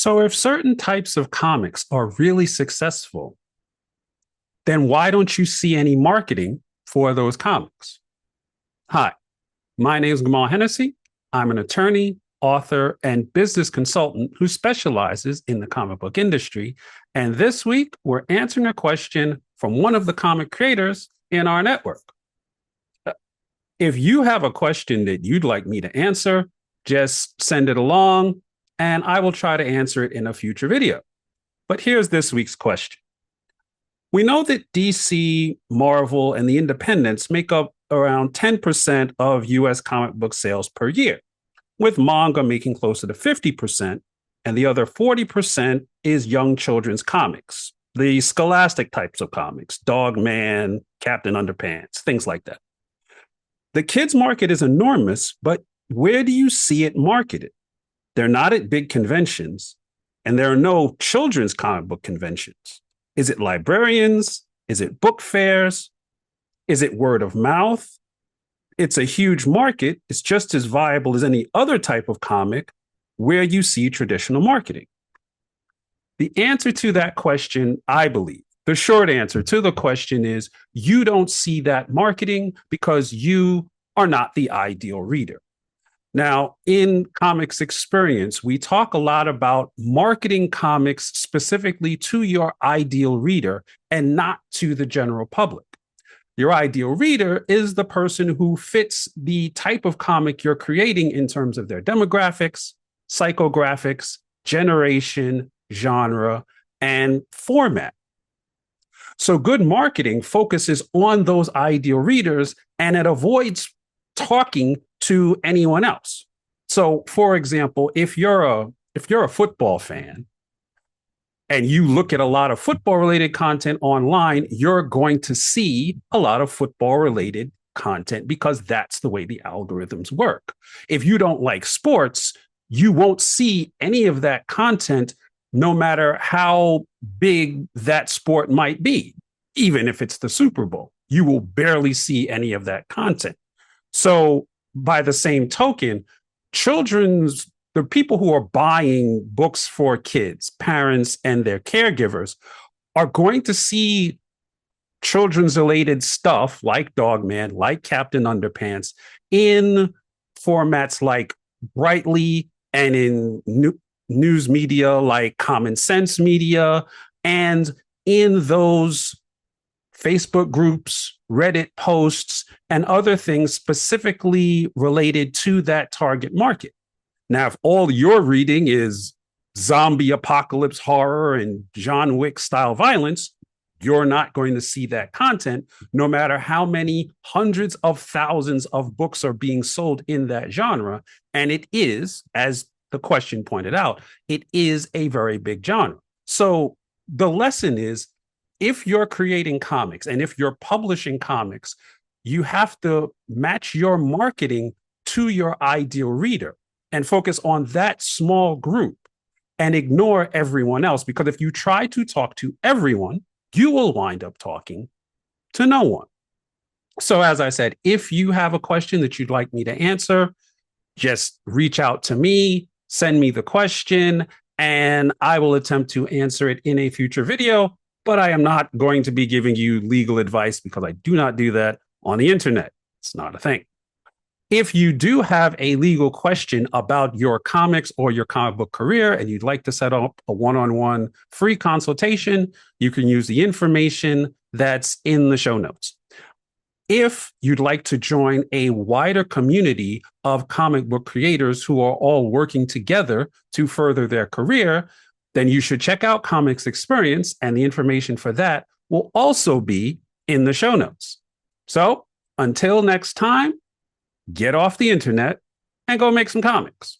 So, if certain types of comics are really successful, then why don't you see any marketing for those comics? Hi, my name is Gamal Hennessy. I'm an attorney, author, and business consultant who specializes in the comic book industry. And this week, we're answering a question from one of the comic creators in our network. If you have a question that you'd like me to answer, just send it along and I will try to answer it in a future video. But here's this week's question. We know that DC, Marvel, and the independents make up around 10% of US comic book sales per year, with manga making closer to 50%, and the other 40% is young children's comics, the scholastic types of comics, Dog Man, Captain Underpants, things like that. The kids market is enormous, but where do you see it marketed? They're not at big conventions, and there are no children's comic book conventions. Is it librarians? Is it book fairs? Is it word of mouth? It's a huge market. It's just as viable as any other type of comic where you see traditional marketing. The answer to that question, I believe, the short answer to the question is you don't see that marketing because you are not the ideal reader. Now, in Comics Experience, we talk a lot about marketing comics specifically to your ideal reader and not to the general public. Your ideal reader is the person who fits the type of comic you're creating in terms of their demographics, psychographics, generation, genre, and format. So good marketing focuses on those ideal readers and it avoids talking to anyone else. So, for example, if you're a football fan and you look at a lot of football related content online, you're going to see a lot of football related content because that's the way the algorithms work. If you don't like sports, you won't see any of that content, no matter how big that sport might be. Even if it's the Super Bowl, you will barely see any of that content. So by the same token, the people who are buying books for kids, parents, and their caregivers are going to see children's related stuff like Dog Man, like Captain Underpants in formats like Brightly and in news media like Common Sense Media and in those Facebook groups, Reddit posts, and other things specifically related to that target market. Now, if all you're reading is zombie apocalypse horror and John Wick style violence, you're not going to see that content, no matter how many hundreds of thousands of books are being sold in that genre. And it is, as the question pointed out, it is a very big genre. So the lesson is, if you're creating comics and if you're publishing comics, you have to match your marketing to your ideal reader and focus on that small group and ignore everyone else. Because if you try to talk to everyone, you will wind up talking to no one. So as I said, if you have a question that you'd like me to answer, just reach out to me, send me the question, and I will attempt to answer it in a future video. But I am not going to be giving you legal advice because I do not do that on the internet. It's not a thing. If you do have a legal question about your comics or your comic book career and you'd like to set up a one-on-one free consultation, you can use the information that's in the show notes. If you'd like to join a wider community of comic book creators who are all working together to further their career, then you should check out Comics Experience, and the information for that will also be in the show notes. So until next time, get off the internet and go make some comics.